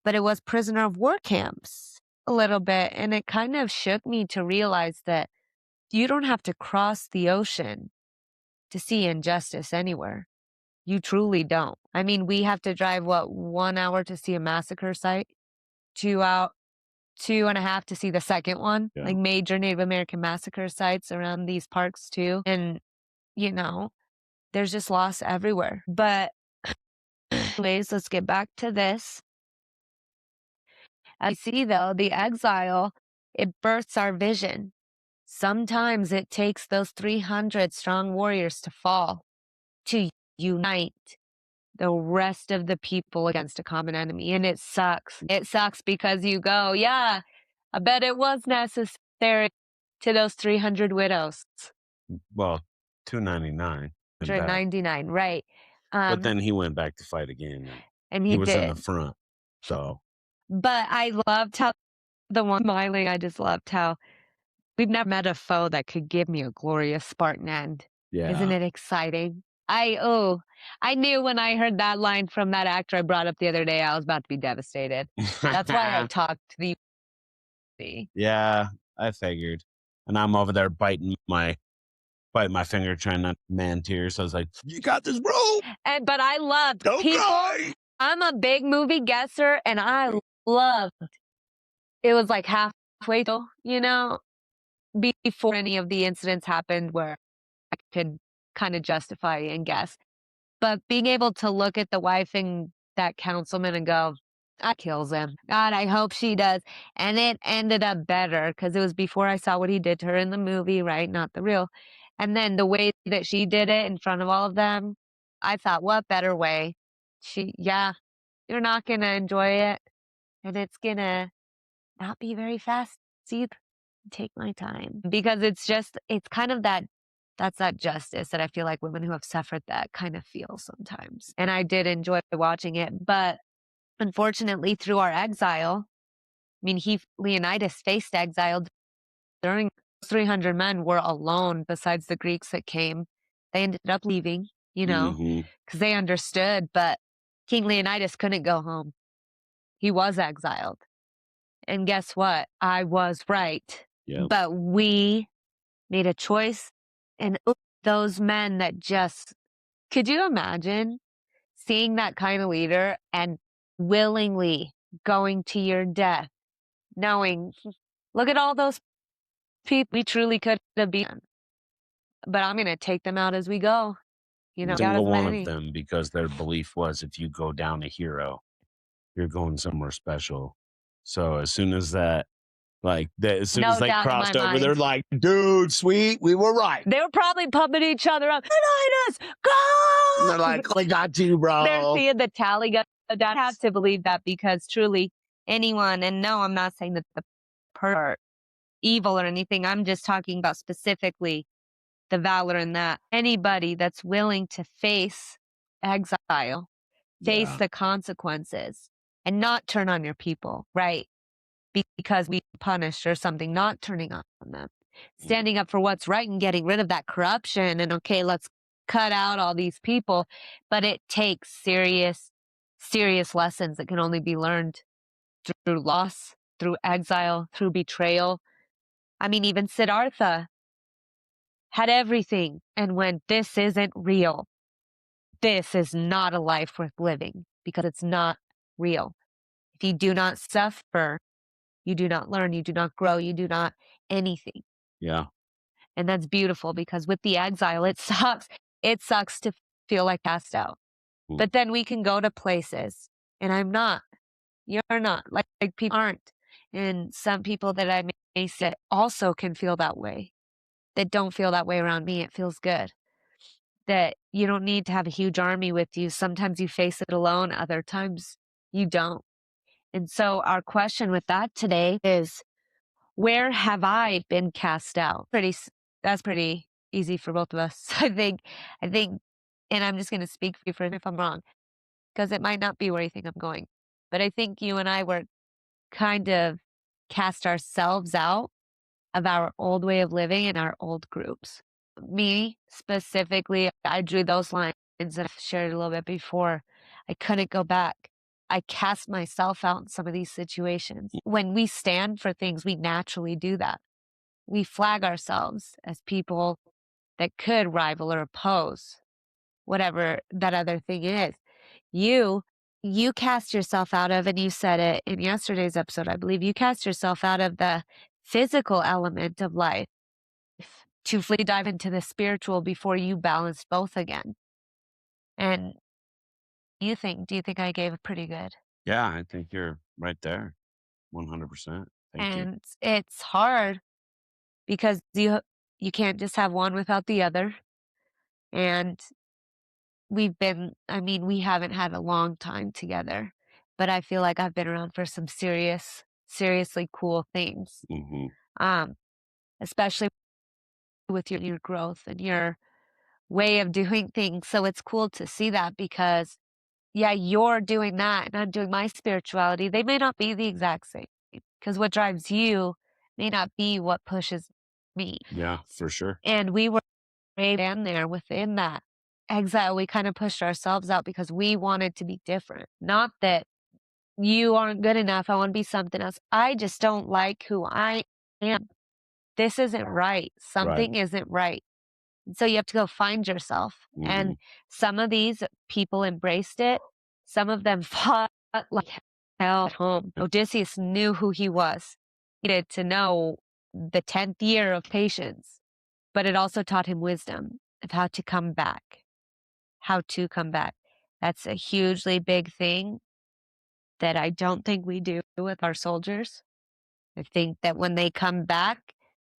But it was prisoner of war camps a little bit. And it kind of shook me to realize that you don't have to cross the ocean to see injustice anywhere. You truly don't. I mean, we have to drive, 1 hour to see a massacre site? 2.5 to see the second one? Yeah. Like major Native American massacre sites around these parks too. And, there's just loss everywhere. But anyways, let's get back to this. I see, though, the exile, it births our vision. Sometimes it takes those 300 strong warriors to fall, to unite the rest of the people against a common enemy. And it sucks. It sucks because you go, yeah, I bet it was necessary to those 300 widows. Well, 299. 199, right. But then he went back to fight again. And he was did. in the front. So. But I loved how the one smiling, I just loved how we've never met a foe that could give me a glorious Spartan end. Yeah. Isn't it exciting? I knew when I heard that line from that actor I brought up the other day, I was about to be devastated. That's why I talked to the. Yeah, I figured. And I'm over there biting my finger, trying not to man tears. So I was like, "You got this, bro." But I loved Don't people. cry. I'm a big movie guesser, and I loved. It was like halfway though, before any of the incidents happened where I could kind of justify and guess. But being able to look at the wife and that councilman and go, "I kills him. God, I hope she does." And it ended up better because it was before I saw what he did to her in the movie, right? Not the real. And then the way that she did it in front of all of them, I thought, what better way? You're not going to enjoy it. And it's going to not be very fast either. Take my time because it's kind of that's that justice that I feel like women who have suffered that kind of feel sometimes. And I did enjoy watching it, but unfortunately through our exile, I mean, Leonidas faced exile during 300 men were alone besides the Greeks that came. They ended up leaving, because they understood, but King Leonidas couldn't go home. He was exiled. And guess what? I was right. Yep. But we made a choice, and those men that could you imagine seeing that kind of leader and willingly going to your death, knowing, look at all those people we truly could have been, but I'm going to take them out as we go. Single one of them, because their belief was if you go down a hero, you're going somewhere special. So as soon as that, as soon as they crossed over, they're like, "Dude, sweet, we were right." They were probably pumping each other up. Leonidas, go! And they're like, "We got you, bro." They're seeing the tally go down. I have to believe that because truly anyone, and no, I'm not saying that the are evil or anything. I'm just talking about specifically the valor in that. Anybody that's willing to face exile, face the consequences, and not turn on your people, right? Because we punished or something, not turning on them, standing up for what's right and getting rid of that corruption. And okay, let's cut out all these people. But it takes serious lessons that can only be learned through loss, through exile, through betrayal. I mean, even Siddhartha had everything and went, this isn't real. This is not a life worth living because it's not real. If you do not suffer, you do not learn, you do not grow, you do not anything. Yeah. And that's beautiful because with the exile, it sucks. It sucks to feel like cast out. Mm. But then we can go to places, and I'm not. You're not. Like people aren't. And some people that I may say also can feel that way, that don't feel that way around me. It feels good. That you don't need to have a huge army with you. Sometimes you face it alone, other times you don't. And so our question with that today is, where have I been cast out? That's pretty easy for both of us. I think, and I'm just going to speak for you for if I'm wrong, because it might not be where you think I'm going. But I think you and I were kind of cast ourselves out of our old way of living in our old groups. Me specifically, I drew those lines that I've shared a little bit before. I couldn't go back. I cast myself out in some of these situations. When we stand for things, we naturally do that. We flag ourselves as people that could rival or oppose whatever that other thing is. You cast yourself out of, and you said it in yesterday's episode, I believe, you cast yourself out of the physical element of life to fully dive into the spiritual before you balance both again. And do you think I gave it pretty good? Yeah, I think you're right there. 100%. Thank you. And it's hard because you can't just have one without the other. And we haven't had a long time together, but I feel like I've been around for some seriously cool things. Mm-hmm. Especially with your growth and your way of doing things. So it's cool to see that because, yeah, you're doing that and I'm doing my spirituality. They may not be the exact same because what drives you may not be what pushes me. Yeah, for sure. And we were in there within that exile. We kind of pushed ourselves out because we wanted to be different. Not that you aren't good enough. I want to be something else. I just don't like who I am. This isn't right. Something isn't right. So you have to go find yourself. Mm-hmm. And some of these people embraced it. Some of them fought like hell at home. Odysseus knew who he was. He needed to know the 10th year of patience, but it also taught him wisdom of how to come back. That's a hugely big thing that I don't think we do with our soldiers. I think that when they come back,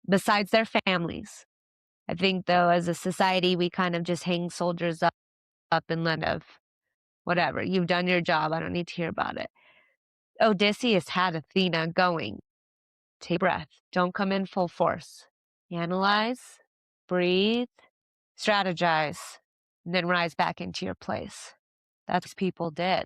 besides their families, I think, though, as a society, we kind of just hang soldiers up and let of whatever. You've done your job. I don't need to hear about it. Odysseus had Athena going. Take a breath. Don't come in full force. Analyze, breathe, strategize, and then rise back into your place. That's what people did,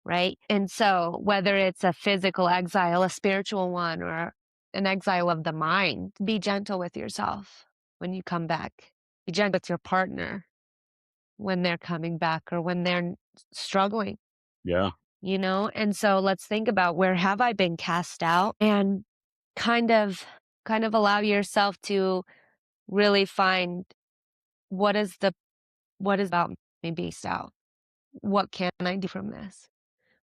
right? And so whether it's a physical exile, a spiritual one, or an exile of the mind, be gentle with yourself when you come back. Be gentle with your partner when they're coming back or when they're struggling. Yeah. And so let's think about, where have I been cast out, and kind of allow yourself to really find what is about me being cast out. What can I do from this?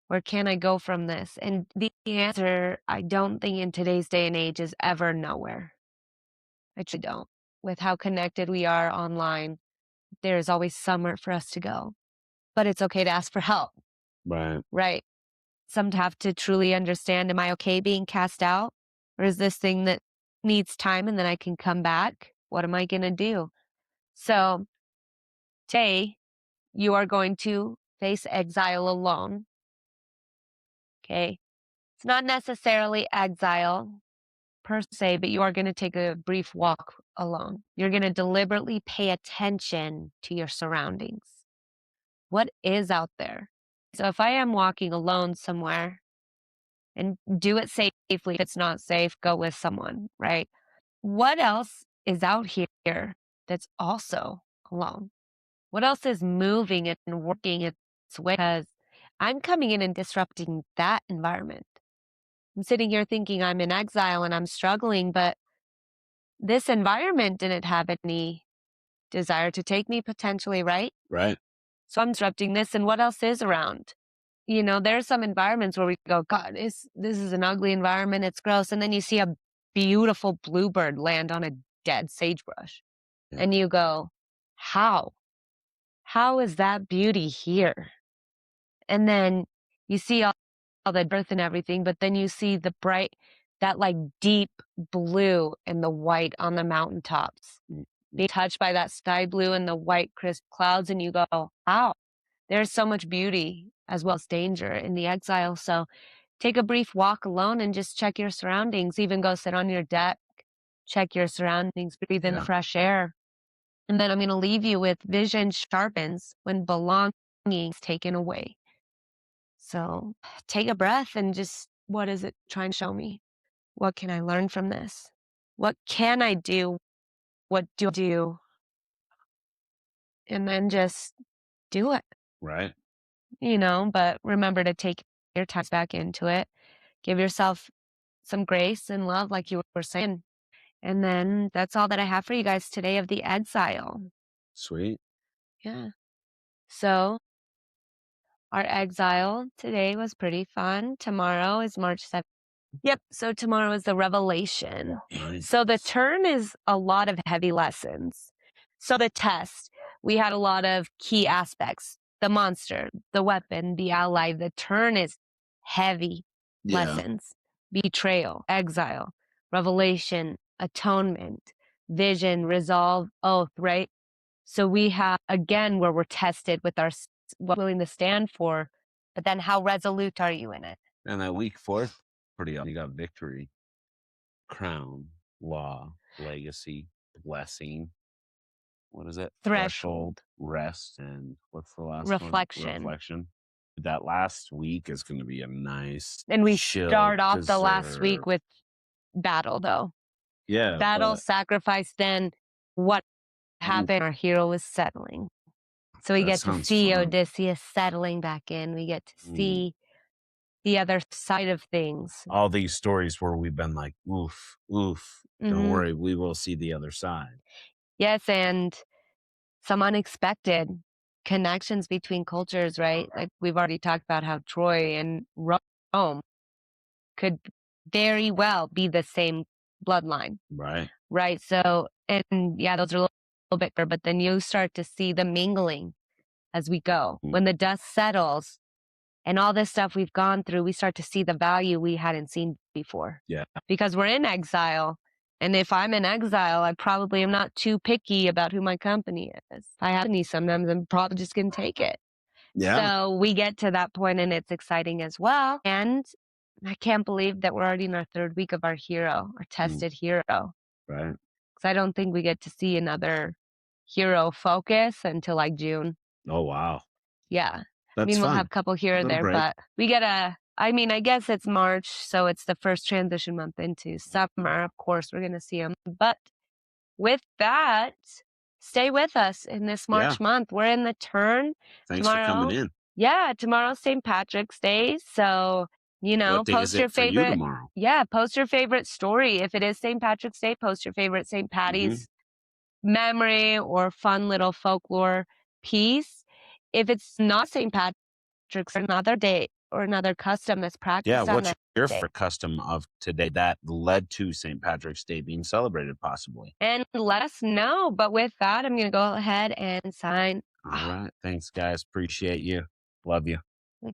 Where can I go from this? And the answer, I don't think in today's day and age, is ever nowhere. I truly don't. With how connected we are online, there's always somewhere for us to go. But it's okay to ask for help. Right. Some have to truly understand, am I okay being cast out? Or is this thing that needs time and then I can come back? What am I going to do? So today, you are going to face exile alone. Okay. It's not necessarily exile per se, but you are going to take a brief walk alone. You're going to deliberately pay attention to your surroundings. What is out there? So if I am walking alone somewhere, and do it safely. If it's not safe, go with someone, right? What else is out here that's also alone? What else is moving and working its way? Because I'm coming in and disrupting that environment. I'm sitting here thinking I'm in exile and I'm struggling, but this environment didn't have any desire to take me potentially, right? Right. So I'm disrupting this, and what else is around? You know, there are some environments where we go, God, this is an ugly environment, it's gross, and then you see a beautiful bluebird land on a dead sagebrush. Yeah. And you go, how? How is that beauty here? And then you see all the earth and everything, but then you see the bright, that like deep blue and the white on the mountaintops. Being touched by that sky blue and the white crisp clouds, and you go, wow, there's so much beauty as well as danger in the exile. So take a brief walk alone and just check your surroundings. Even go sit on your deck, check your surroundings, breathe in the fresh air. And then I'm going to leave you with vision sharpens when belonging is taken away. So take a breath and just, what is it trying to show me? What can I learn from this? What can I do? What do I do? And then just do it. Right. You know, but remember to take your time back into it. Give yourself some grace and love, like you were saying. And then that's all that I have for you guys today of the exile. Sweet. Yeah. So our exile today was pretty fun. Tomorrow is March 7th. Yep. So tomorrow is the revelation. Nice. So the turn is a lot of heavy lessons. So the test, we had a lot of key aspects. The monster, the weapon, the ally. The turn is heavy lessons. Betrayal, exile, revelation, atonement, vision, resolve, oath, right? So we have, again, where we're tested with our what we're willing to stand for, but then how resolute are you in it? And that week 4th, pretty awesome. You got victory, crown, law, legacy, blessing. What is it? Threshold, rest, and what's the last reflection. one? Reflection. That last week is going to be a nice. And we chill start off the last deserve. week with battle, though. Yeah. Battle, but sacrifice, then what happened? Our hero was settling. So we that get to sounds see fun. Odysseus settling back in. We get to see the other side of things. All these stories where we've been like, oof, oof. Don't worry, we will see the other side. Yes, and some unexpected connections between cultures, right? Like we've already talked about how Troy and Rome could very well be the same bloodline. Right. Right. So, and yeah, those are a little bit, but then you start to see the mingling as we go. When the dust settles and all this stuff we've gone through, we start to see the value we hadn't seen before. Yeah. Because we're in exile. And if I'm in exile, I probably am not too picky about who my company is. If I have company sometimes, I'm probably just going to take it. Yeah. So we get to that point and it's exciting as well. And I can't believe that we're already in our 3rd week of our hero, our tested hero. Right. Because I don't think we get to see another hero focus until like June. Oh, wow. Yeah. That's I mean, we'll fun. have a couple here and there, break. but we get I mean, I guess it's March, so it's the first transition month into summer. Of course, we're going to see them. But with that, stay with us in this March month. We're in the turn. Thanks tomorrow, for coming in. Yeah, tomorrow's St. Patrick's Day. So, you know, What day post is your it for you favorite. tomorrow? Yeah, post your favorite story. If it is St. Patrick's Day, post your favorite St. Patty's memory or fun little folklore piece. If it's not St. Patrick's, another day or another custom that's practiced on What's that your day. favorite custom of today that led to St. Patrick's Day being celebrated, possibly? And let us know. But with that, I'm going to go ahead and sign. All right. Thanks, guys. Appreciate you. Love you.